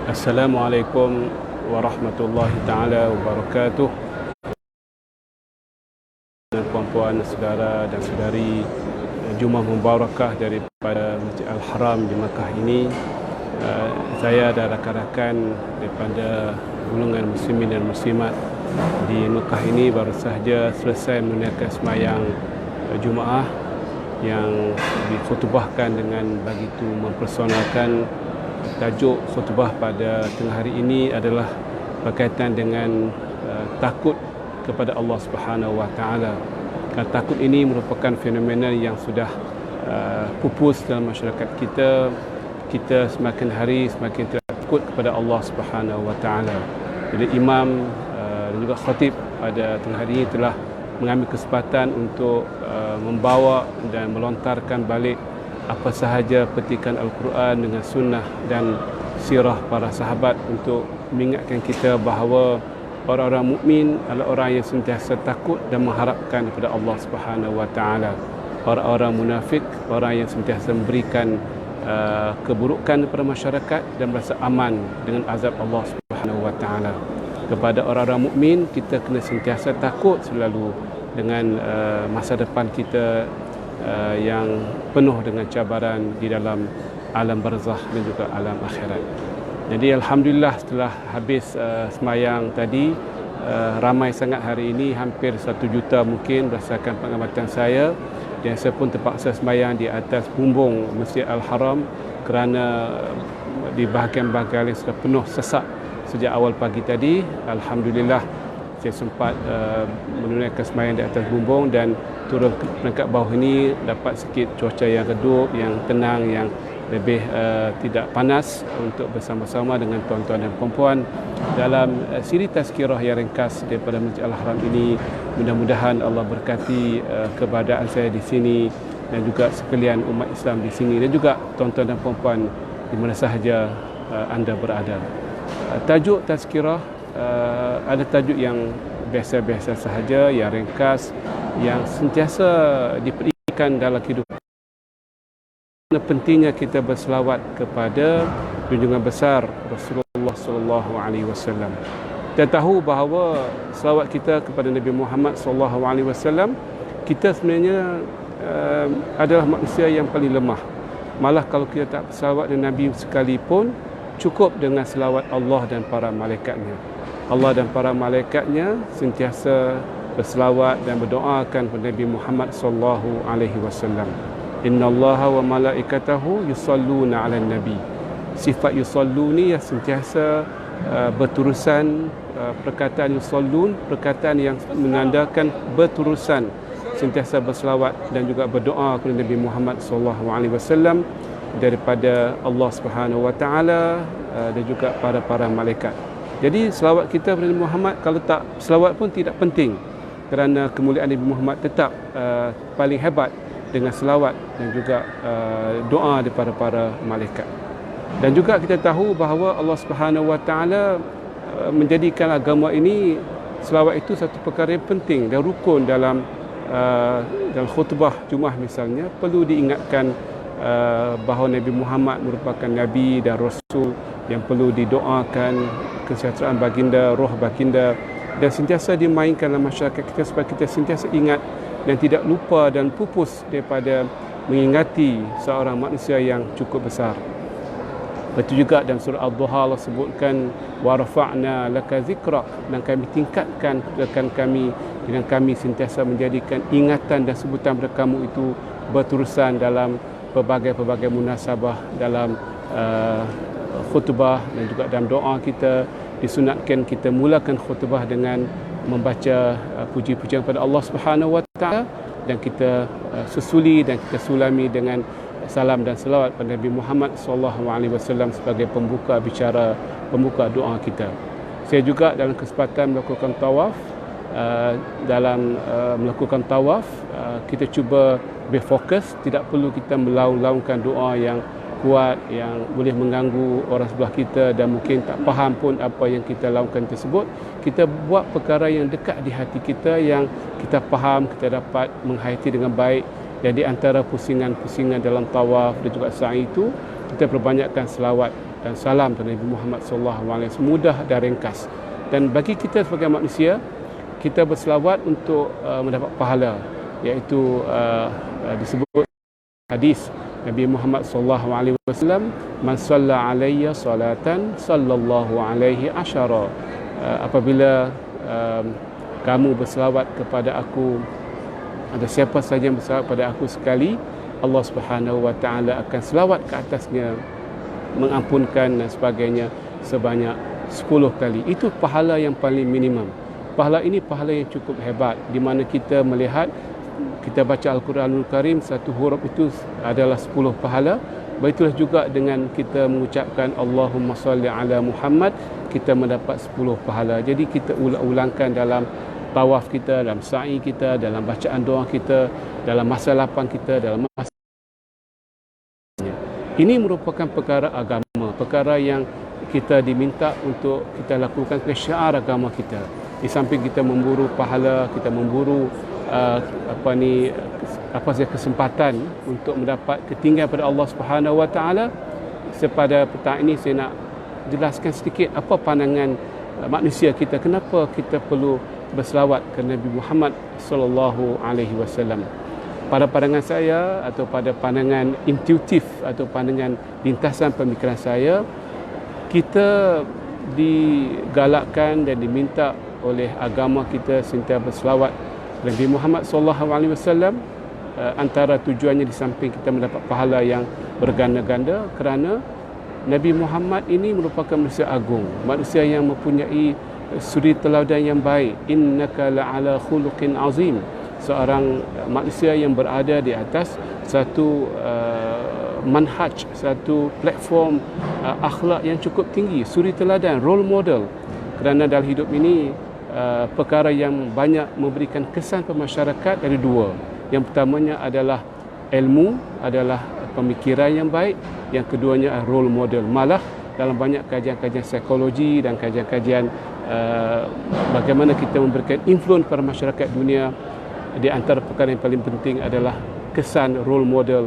Assalamualaikum warahmatullahi taala wabarakatuh. Dan puan-puan, saudara dan saudari, Jumaah Mubarakah daripada Masjid Al-Haram di Makkah ini. Saya dan rakan-rakan daripada golongan muslimin dan muslimat di Makkah ini baru sahaja selesai menunaikan sembahyang Jumaah yang dikhutbahkan dengan begitu mempersonalkan. Tajuk khutbah pada tengah hari ini adalah berkaitan dengan takut kepada Allah Subhanahu Wa Taala. Kerana takut ini merupakan fenomena yang sudah pupus dalam masyarakat kita. Kita semakin hari semakin takut kepada Allah Subhanahu Wa Taala. Jadi imam dan juga khatib pada tengah hari ini telah mengambil kesempatan untuk membawa dan melontarkan balik apa sahaja petikan Al-Quran dengan sunnah dan sirah para sahabat untuk mengingatkan kita bahawa orang-orang mukmin adalah orang yang sentiasa takut dan mengharapkan kepada Allah Subhanahu Wa Taala. Orang-orang munafik, orang yang sentiasa memberikan keburukan kepada masyarakat dan merasa aman dengan azab Allah Subhanahu Wa Taala. Kepada orang-orang mukmin, kita kena sentiasa takut selalu dengan masa depan kita yang penuh dengan cabaran di dalam alam barzakh dan juga alam akhirat. Jadi alhamdulillah setelah habis sembahyang tadi, ramai sangat hari ini, hampir 1 juta mungkin berdasarkan pengamatan saya, dan saya pun terpaksa sembahyang di atas bumbung Masjid Al-Haram kerana di bahagian-bahagian yang sudah penuh sesak sejak awal pagi tadi. Alhamdulillah saya sempat menunaikan sembahyang di atas bumbung dan turun ke peringkat bawah ini dapat sikit cuaca yang redup, yang tenang, yang lebih tidak panas untuk bersama-sama dengan tuan-tuan dan puan-puan dalam siri tazkirah yang ringkas daripada Masjid Al-Haram ini. Mudah-mudahan Allah berkati keberadaan saya di sini dan juga sekalian umat Islam di sini dan juga tuan-tuan dan puan-puan di mana sahaja anda berada. Tajuk tazkirah ada tajuk yang biasa-biasa sahaja, yang ringkas, yang sentiasa diberikan dalam kehidupan. Pentingnya kita berselawat kepada junjungan besar Rasulullah sallallahu alaihi wasallam. Kita tahu bahawa selawat kita kepada Nabi Muhammad sallallahu alaihi wasallam, kita sebenarnya adalah manusia yang paling lemah. Malah kalau kita tak berselawat dengan Nabi sekalipun, cukup dengan selawat Allah dan para malaikatnya. Allah dan para malaikatnya sentiasa berselawat dan berdoakan kepada Nabi Muhammad sallallahu alaihi wasallam. Innallaha wa malaikatahu yusalluna 'alan nabi. Sifat yusallu ni yang sentiasa berterusan, perkataan yusallun, perkataan yang menandakan berterusan, sentiasa berselawat dan juga berdoa kepada Nabi Muhammad sallallahu alaihi wasallam daripada Allah Subhanahu Wa Taala dan juga para malaikat. Jadi selawat kita kepada Nabi Muhammad, kalau tak selawat pun tidak penting, kerana kemuliaan Nabi Muhammad tetap paling hebat dengan selawat dan juga doa daripada para malaikat. Dan juga kita tahu bahawa Allah Subhanahu Wa Taala menjadikan agama ini, selawat itu satu perkara yang penting dan rukun dalam khutbah Jumaah misalnya. Perlu diingatkan bahawa Nabi Muhammad merupakan Nabi dan Rasul yang perlu didoakan kesejahteraan baginda, roh baginda, dan sentiasa dimainkan dalam masyarakat kita supaya kita sentiasa ingat dan tidak lupa dan pupus daripada mengingati seorang manusia yang cukup besar. Betul juga dalam surah Ad-Duha Allah sebutkan wa rafa'na laka zikrak, dan kami tingkatkan kedudukan kami dengan kami sentiasa menjadikan ingatan dan sebutan kepada kamu itu berterusan dalam pelbagai munasabah, dalam khutbah dan juga dalam doa kita. Disunatkan kita mulakan khutbah dengan membaca puji-pujian kepada Allah Subhanahu Wa Taala, dan kita susuli dan kita sulami dengan salam dan selawat pada Nabi Muhammad sallallahu alaihi wasallam sebagai pembuka bicara, pembuka doa kita. Saya juga dalam kesempatan melakukan tawaf, melakukan tawaf, kita cuba berfokus, tidak perlu kita melaung-laungkan doa yang kuat yang boleh mengganggu orang sebelah kita dan mungkin tak faham pun apa yang kita lakukan tersebut. Kita buat perkara yang dekat di hati kita, yang kita faham, kita dapat menghayati dengan baik. Jadi antara pusingan-pusingan dalam tawaf dan juga sa'i itu, kita perbanyakkan selawat dan salam kepada Nabi Muhammad SAW, mudah dan ringkas. Dan bagi kita sebagai manusia, kita berselawat untuk mendapat pahala, iaitu disebut hadis Nabi Muhammad SAW, man shalla alayya salatan sallallahu alaihi asyara. Apabila kamu berselawat kepada aku, atau siapa saja yang berselawat kepada aku sekali, Allah Subhanahu wa taala akan selawat ke atasnya, mengampunkan dan sebagainya sebanyak 10 kali. Itu pahala yang paling minimum. Pahala ini pahala yang cukup hebat, di mana kita melihat, kita baca Al-Quranul Karim, satu huruf itu adalah 10 pahala. Begitulah juga dengan kita mengucapkan Allahumma salli ala Muhammad, kita mendapat 10 pahala. Jadi kita ulang-ulangkan dalam tawaf kita, dalam sa'i kita, dalam bacaan doa kita, dalam masa lapang kita, dalam masa. Ini merupakan perkara agama, perkara yang kita diminta untuk kita lakukan ke syiar agama kita. Di samping kita memburu pahala, kita memburu apa saja kesempatan untuk mendapat ketinggian pada Allah Subhanahu wa taala. Pada petang ini saya nak jelaskan sedikit apa pandangan manusia kita, kenapa kita perlu berselawat ke Nabi Muhammad sallallahu alaihi wasallam. Pada pandangan saya, atau pada pandangan intuitif atau pandangan lintasan pemikiran saya, kita digalakkan dan diminta oleh agama kita sentiasa berselawat Nabi Muhammad sallallahu alaihi wasallam. Antara tujuannya di samping kita mendapat pahala yang berganda-ganda, kerana Nabi Muhammad ini merupakan manusia agung, manusia yang mempunyai suri teladan yang baik. Innaka la'ala khuluqin azim, seorang manusia yang berada di atas satu manhaj, satu platform akhlak yang cukup tinggi, suri teladan, role model. Kerana dalam hidup ini perkara yang banyak memberikan kesan pada masyarakat ada dua. Yang pertamanya adalah ilmu, adalah pemikiran yang baik. Yang keduanya adalah role model. Malah dalam banyak kajian-kajian psikologi dan kajian-kajian bagaimana kita memberikan influence pada masyarakat dunia, di antara perkara yang paling penting adalah kesan role model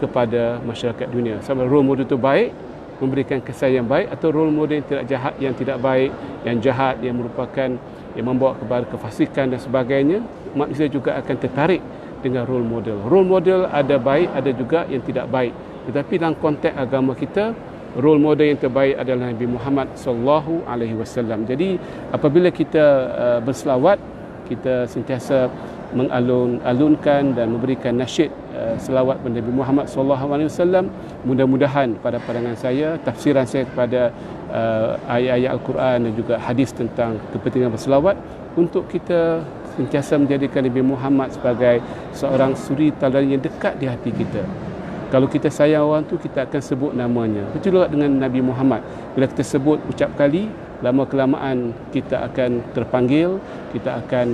kepada masyarakat dunia. Sama role model itu baik, memberikan kesan yang baik, atau role model yang tidak jahat, yang tidak baik, yang jahat, yang merupakan yang membawa kepada kefasikan dan sebagainya, manusia juga akan tertarik dengan role model. Role model ada baik, ada juga yang tidak baik. Tetapi dalam konteks agama kita, role model yang terbaik adalah Nabi Muhammad sallallahu alaihi wasallam. Jadi apabila kita berselawat, kita sentiasa mengalun-alunkan dan memberikan nasyid selawat kepada Nabi Muhammad sallallahu alaihi wasallam. Mudah-mudahan pada pandangan saya, tafsiran saya kepada ayat-ayat Al-Quran dan juga hadis tentang kepentingan berselawat, untuk kita sentiasa menjadikan Nabi Muhammad sebagai seorang suri teladan yang dekat di hati kita. Kalau kita sayang orang tu, kita akan sebut namanya. Betul juga dengan Nabi Muhammad. Bila kita sebut ucap kali, lama kelamaan kita akan terpanggil, kita akan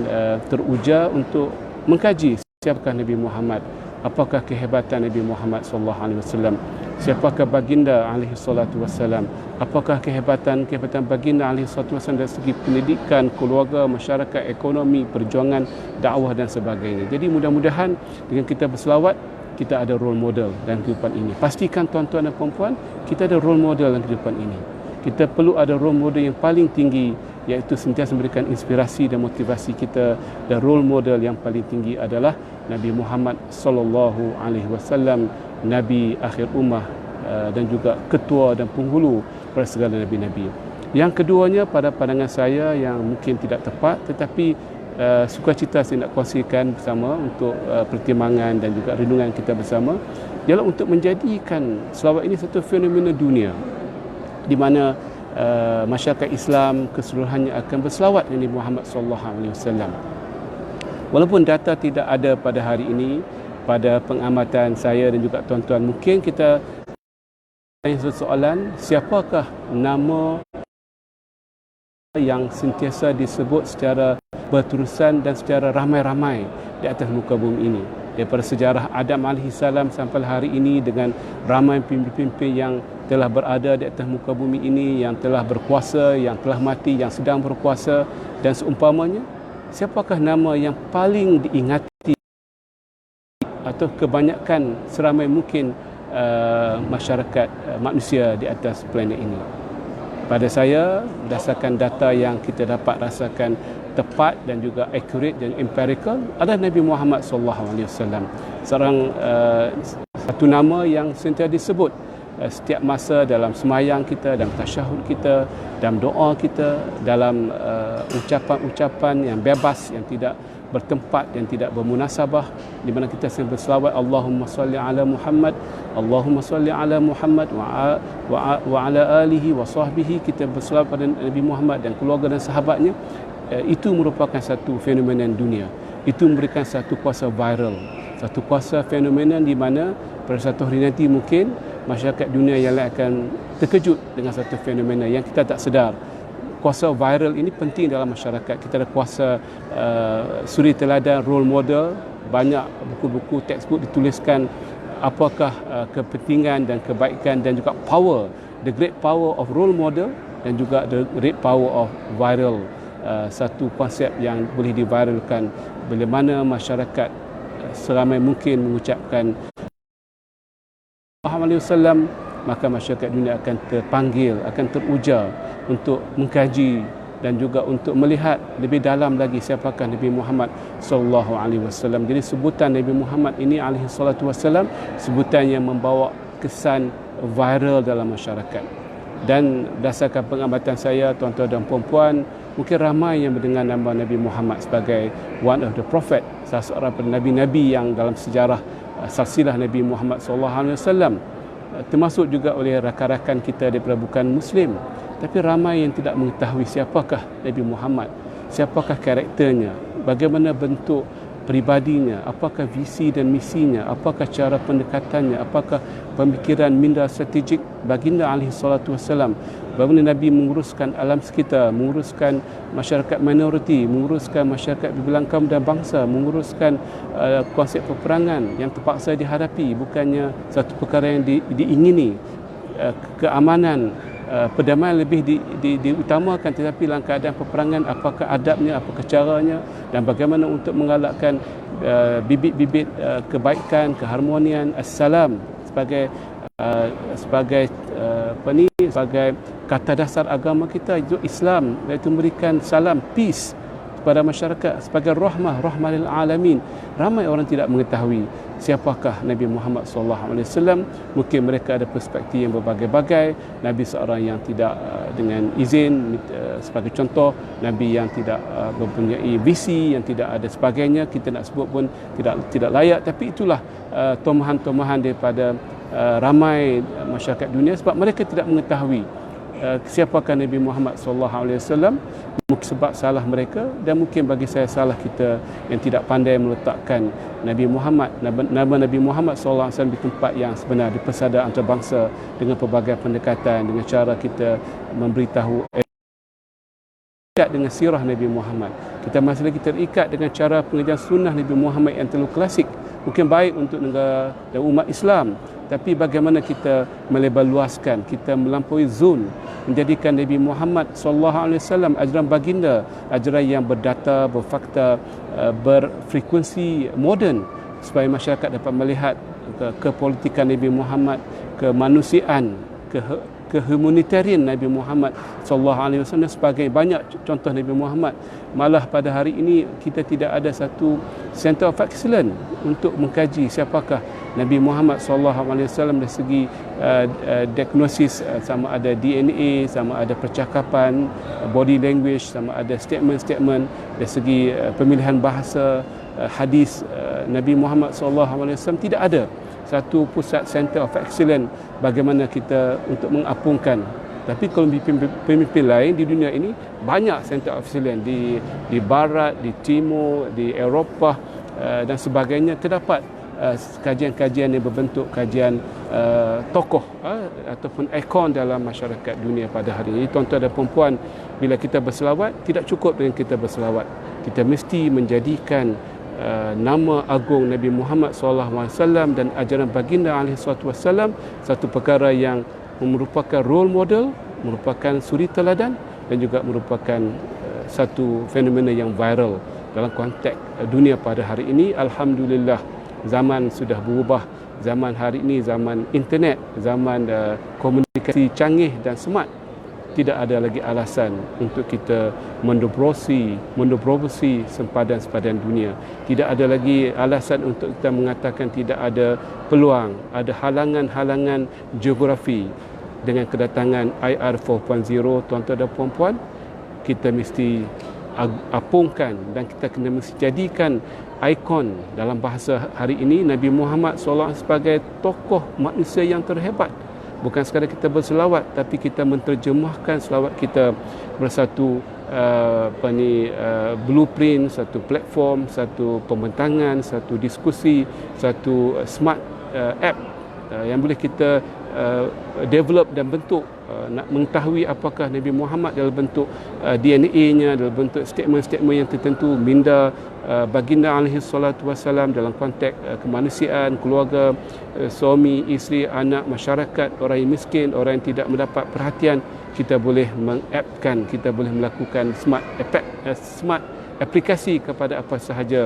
teruja untuk mengkaji siapakah Nabi Muhammad, apakah kehebatan Nabi Muhammad sallallahu alaihi wasallam, siapakah baginda alaihi salatu wasallam, apakah kehebatan baginda alaihi salatu wasallam dari segi pendidikan, keluarga, masyarakat, ekonomi, perjuangan, dakwah dan sebagainya. Jadi mudah-mudahan dengan kita berselawat, kita ada role model dalam kehidupan ini. Pastikan tuan-tuan dan puan-puan, kita ada role model dalam kehidupan ini. Kita perlu ada role model yang paling tinggi, iaitu sentiasa memberikan inspirasi dan motivasi kita. Dan role model yang paling tinggi adalah Nabi Muhammad sallallahu alaihi wasallam, Nabi akhir ummah dan juga ketua dan penghulu pada segala nabi-nabi. Yang keduanya, pada pandangan saya yang mungkin tidak tepat, tetapi sukacita saya nak kongsikan bersama untuk pertimbangan dan juga renungan kita bersama, ialah untuk menjadikan selawat ini satu fenomena dunia, di mana masyarakat Islam keseluruhannya akan berselawat Nabi Muhammad sallallahu alaihi wasallam. Walaupun data tidak ada pada hari ini, pada pengamatan saya dan juga tuan-tuan, mungkin kita tanya soalan, siapakah nama yang sentiasa disebut secara berterusan dan secara ramai-ramai di atas muka bumi ini. Daripada sejarah Adam AS sampai hari ini, dengan ramai pemimpin-pemimpin yang telah berada di atas muka bumi ini, yang telah berkuasa, yang telah mati, yang sedang berkuasa dan seumpamanya, siapakah nama yang paling diingati atau kebanyakan seramai mungkin masyarakat manusia di atas planet ini. Pada saya, berdasarkan data yang kita dapat rasakan tepat dan juga accurate dan empirical, adalah Nabi Muhammad SAW. Seorang satu nama yang sentiasa disebut setiap masa dalam semayang kita, dalam tasyahud kita, dalam doa kita, dalam ucapan-ucapan yang bebas, yang tidak bertempat, yang tidak bermunasabah, di mana kita sering berselawat Allahumma salli ala Muhammad, Allahumma salli ala Muhammad wa ala alihi wa sahbihi. Kita berselawat pada Nabi Muhammad dan keluarga dan sahabatnya. Itu merupakan satu fenomena dunia. Itu memberikan satu kuasa viral, satu kuasa fenomena di mana pada satu hari nanti mungkin masyarakat dunia yang lain akan terkejut dengan satu fenomena yang kita tak sedar. Kuasa viral ini penting dalam masyarakat. Kita ada kuasa suri teladan, role model. Banyak buku-buku, textbook dituliskan apakah kepentingan dan kebaikan dan juga power, the great power of role model dan juga the great power of viral. Satu konsep yang boleh diviralkan bila mana masyarakat seramai mungkin mengucapkan Muhammad SAW, maka masyarakat dunia akan terpanggil, akan teruja untuk mengkaji dan juga untuk melihat lebih dalam lagi siapakah Nabi Muhammad SAW. Jadi sebutan Nabi Muhammad ini SAW sebutan yang membawa kesan viral dalam masyarakat. Dan berdasarkan pengamatan saya, tuan-tuan dan puan-puan, mungkin ramai yang mendengar nama Nabi Muhammad sebagai one of the prophet, salah seorang nabi-nabi yang dalam sejarah silsilah Nabi Muhammad SAW, termasuk juga oleh rakan-rakan kita daripada bukan Muslim. Tapi ramai yang tidak mengetahui siapakah Nabi Muhammad, siapakah karakternya, bagaimana bentuk peribadinya, apakah visi dan misinya, apakah cara pendekatannya, apakah pemikiran minda strategik baginda SAW. Bagaimana Nabi menguruskan alam sekitar, menguruskan masyarakat minoriti, menguruskan masyarakat berbilang kaum dan bangsa, menguruskan konsep peperangan yang terpaksa dihadapi, bukannya satu perkara yang diingini. Keamanan, perdamaian lebih diutamakan, tetapi dalam keadaan peperangan apakah adabnya, apakah caranya, dan bagaimana untuk mengalakkan bibit-bibit kebaikan, keharmonian, assalam sebagai sebagai kata dasar agama kita, itu Islam, iaitu memberikan salam, peace kepada masyarakat sebagai rahmah lil alamin. Ramai orang tidak mengetahui siapakah Nabi Muhammad SAW. Mungkin mereka ada perspektif yang berbagai-bagai. Nabi seorang yang tidak dengan izin, sebagai contoh, Nabi yang tidak mempunyai visi, yang tidak ada sebagainya, kita nak sebut pun tidak layak. Tapi itulah tomahan-tomahan daripada ramai masyarakat dunia, sebab mereka tidak mengetahui siapakah Nabi Muhammad SAW. Mungkin sebab salah mereka, dan mungkin bagi saya salah kita yang tidak pandai meletakkan Nabi Muhammad, nama Nabi Muhammad SAW di tempat yang sebenar, di persada antarabangsa, dengan pelbagai pendekatan, dengan cara kita memberitahu terikat dengan sirah Nabi Muhammad. Kita masih lagi terikat dengan cara pengajaran sunnah Nabi Muhammad yang terlalu klasik. Mungkin baik untuk negara dan umat Islam, tapi bagaimana kita melebarluaskan, kita melampaui zon, menjadikan Nabi Muhammad SAW ajaran baginda, ajaran yang berdata, berfakta, berfrekuensi moden, supaya masyarakat dapat melihat kepolitikan Nabi Muhammad, kemanusiaan, kehumanitarian Nabi Muhammad SAW dan sebagainya. Banyak contoh Nabi Muhammad. Malah pada hari ini kita tidak ada satu center of excellence untuk mengkaji siapakah Nabi Muhammad SAW dari segi diagnosis, sama ada DNA, sama ada percakapan, body language, sama ada statement-statement, dari segi pemilihan bahasa, hadis. Nabi Muhammad SAW tidak ada satu pusat center of excellence bagaimana kita untuk mengapungkan. Tapi kalau pemimpin lain di dunia ini banyak center of excellence di barat, di timur, di Eropah dan sebagainya. Terdapat kajian-kajian yang berbentuk kajian tokoh ataupun ikon dalam masyarakat dunia pada hari ini. Tuan-tuan dan puan-puan, bila kita berselawat, tidak cukup dengan kita berselawat. Kita mesti menjadikan nama agung Nabi Muhammad SAW dan ajaran baginda SAW satu perkara yang merupakan role model, merupakan suri teladan, dan juga merupakan satu fenomena yang viral dalam konteks dunia pada hari ini. Alhamdulillah, zaman sudah berubah, zaman hari ini, zaman internet, zaman komunikasi canggih dan smart, tidak ada lagi alasan untuk kita mendobrosi sempadan-sempadan dunia. Tidak ada lagi alasan untuk kita mengatakan tidak ada peluang, ada halangan-halangan geografi. Dengan kedatangan IR 4.0, tuan-tuan dan puan-puan, kita mesti apungkan dan kita kena mesti jadikan ikon dalam bahasa hari ini Nabi Muhammad SAW sebagai tokoh manusia yang terhebat. Bukan sekadar kita berselawat, tapi kita menterjemahkan selawat kita bersatu blueprint, satu platform, satu pembentangan, satu diskusi, satu smart app yang boleh kita develop dan bentuk. Nak mengetahui apakah Nabi Muhammad dalam bentuk DNA-nya, dalam bentuk statement-statement yang tertentu, minda baginda alaihi salatu wassalam dalam konteks kemanusiaan, keluarga, suami, isteri, anak, masyarakat, orang yang miskin, orang yang tidak mendapat perhatian. Kita boleh meng-appkan, kita boleh melakukan smart aplikasi kepada apa sahaja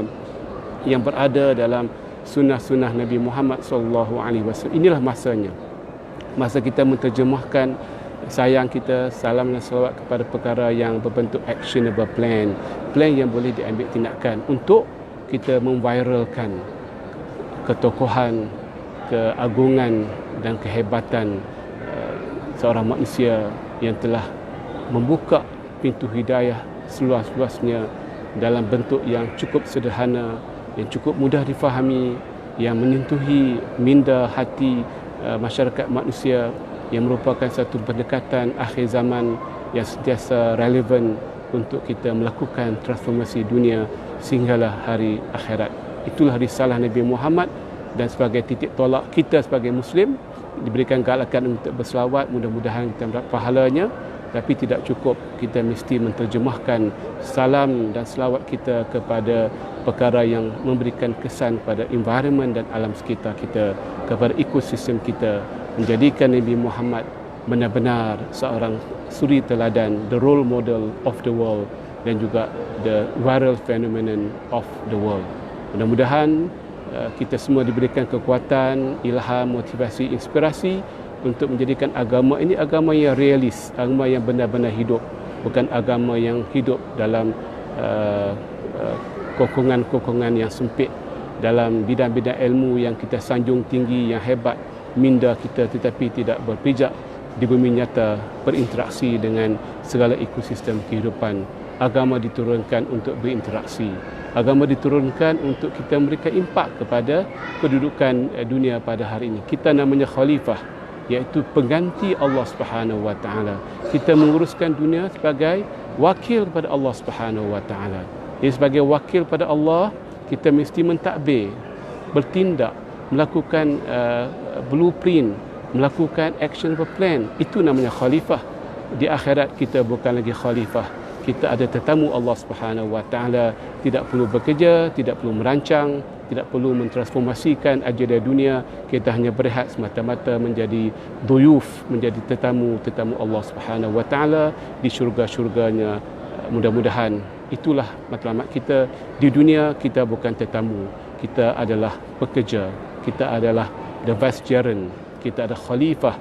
yang berada dalam sunnah-sunnah Nabi Muhammad SAW. Inilah masanya. Masa kita menterjemahkan sayang kita, salam dan salawat kepada perkara yang berbentuk actionable plan yang boleh diambil tindakan untuk kita memviralkan ketokohan, keagungan dan kehebatan seorang manusia yang telah membuka pintu hidayah seluas-luasnya dalam bentuk yang cukup sederhana, yang cukup mudah difahami, yang menyentuhi minda hati masyarakat manusia, yang merupakan satu pendekatan akhir zaman yang sentiasa relevan untuk kita melakukan transformasi dunia sehinggalah hari akhirat. Itulah risalah Nabi Muhammad, dan sebagai titik tolak kita sebagai Muslim diberikan galakan untuk berselawat, mudah-mudahan kita mendapat pahalanya. Tapi tidak cukup, kita mesti menterjemahkan salam dan selawat kita kepada perkara yang memberikan kesan pada environment dan alam sekitar kita, kepada ekosistem kita, menjadikan Nabi Muhammad benar-benar seorang suri teladan, the role model of the world, dan juga the viral phenomenon of the world. Mudah-mudahan kita semua diberikan kekuatan, ilham, motivasi, inspirasi untuk menjadikan agama ini agama yang realis, agama yang benar-benar hidup, bukan agama yang hidup dalam kokongan-kokongan yang sempit, dalam bidang-bidang ilmu yang kita sanjung tinggi, yang hebat, minda kita, tetapi tidak berpijak di bumi nyata, berinteraksi dengan segala ekosistem kehidupan. Agama diturunkan untuk berinteraksi. Agama diturunkan untuk kita memberikan impak kepada kedudukan dunia pada hari ini. Kita namanya khalifah, iaitu pengganti Allah Subhanahu wa taala. Kita menguruskan dunia sebagai wakil pada Allah Subhanahu wa taala. Jadi sebagai wakil pada Allah, kita mesti mentadbir, bertindak, melakukan blueprint, melakukan actionable plan. Itu namanya khalifah. Di akhirat kita bukan lagi khalifah. Kita ada tetamu Allah Subhanahu wa taala, tidak perlu bekerja, tidak perlu merancang, tidak perlu mentransformasikan agenda dunia. Kita hanya berehat semata-mata menjadi duyuf, menjadi tetamu Allah Subhanahu wa taala di syurga-syurganya. Mudah-mudahan itulah matlamat kita di dunia. Kita bukan tetamu, kita adalah pekerja, kita adalah the vicegerent, kita ada khalifah,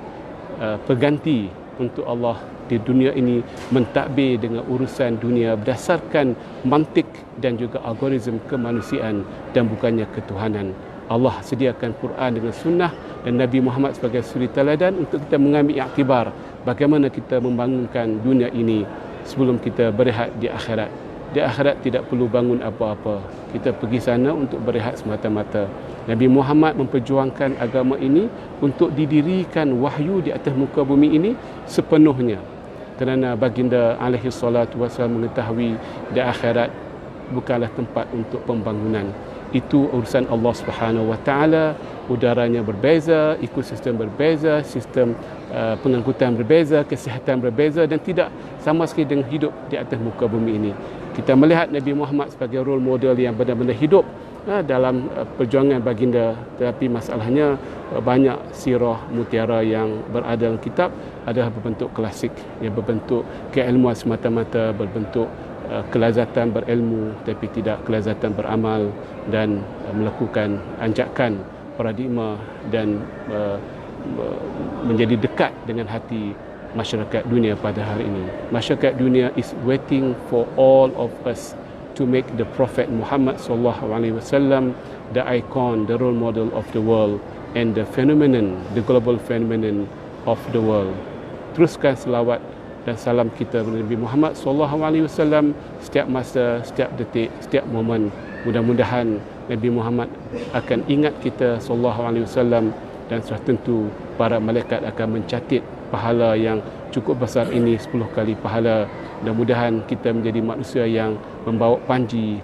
pengganti untuk Allah di dunia ini, mentadbir dengan urusan dunia berdasarkan mantik dan juga algoritma kemanusiaan dan bukannya ketuhanan. Allah sediakan Quran dengan sunnah dan Nabi Muhammad sebagai suri teladan untuk kita mengambil iktibar bagaimana kita membangunkan dunia ini sebelum kita berehat di akhirat. Di akhirat tidak perlu bangun apa-apa. Kita pergi sana untuk berehat semata-mata. Nabi Muhammad memperjuangkan agama ini untuk didirikan wahyu di atas muka bumi ini sepenuhnya. Kerana baginda alaihi salatu wassalam mengetahui di akhirat bukanlah tempat untuk pembangunan. Itu urusan Allah Subhanahu wa taala. Udaranya berbeza, ekosistem berbeza, sistem pengangkutan berbeza, kesihatan berbeza dan tidak sama sekali dengan hidup di atas muka bumi ini. Kita melihat Nabi Muhammad sebagai role model yang benar-benar hidup dalam perjuangan baginda, tetapi masalahnya banyak sirah mutiara yang berada dalam kitab adalah berbentuk klasik, yang berbentuk keilmuan semata-mata, berbentuk kelazatan berilmu tapi tidak kelazatan beramal dan melakukan anjakan paradigma dan menjadi dekat dengan hati masyarakat dunia pada hari ini. Masyarakat dunia is waiting for all of us to make the Prophet Muhammad sallallahu alaihi wasallam the icon, the role model of the world and the phenomenon, the global phenomenon of the world. Teruskan selawat dan salam kita kepada Nabi Muhammad sallallahu alaihi wasallam setiap masa, setiap detik, setiap momen. Mudah-mudahan Nabi Muhammad akan ingat kita sallallahu alaihi wasallam dan sudah tentu para malaikat akan mencatat pahala yang cukup besar ini 10 kali pahala. Mudah-mudahan kita menjadi manusia yang membawa panji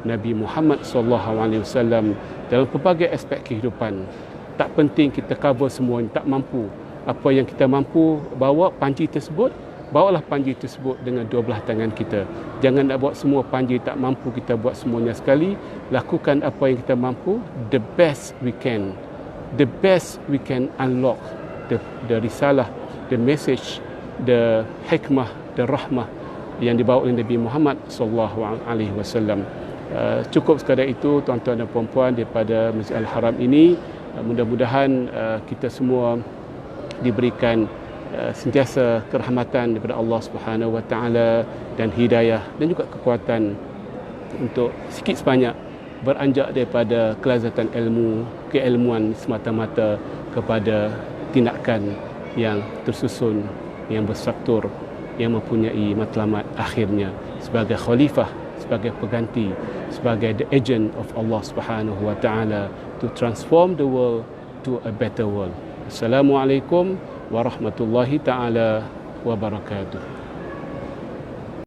Nabi Muhammad sallallahu alaihi wasallam dalam pelbagai aspek kehidupan. Tak penting kita cover semua, tak mampu. Apa yang kita mampu bawa panji tersebut, bawalah panji tersebut dengan 12 tangan kita. Jangan nak buat semua panji, tak mampu kita buat semuanya sekali. Lakukan apa yang kita mampu, the best we can. The best we can unlock the risalah, the message, the hikmah, the rahmah yang dibawa oleh Nabi Muhammad sallallahu alaihi wasallam. Cukup sekadar itu tuan-tuan dan puan-puan daripada Masjid Al-Haram ini. Mudah-mudahan kita semua diberikan sentiasa kerahmatan daripada Allah Subhanahu wa taala dan hidayah dan juga kekuatan untuk sikit sebanyak beranjak daripada kelazatan ilmu, keilmuan semata-mata kepada tindakan yang tersusun, yang berstruktur, yang mempunyai matlamat akhirnya sebagai khalifah, sebagai pengganti, sebagai the agent of Allah Subhanahu wa taala to transform the world to a better world. Assalamualaikum warahmatullahi taala wabarakatuh.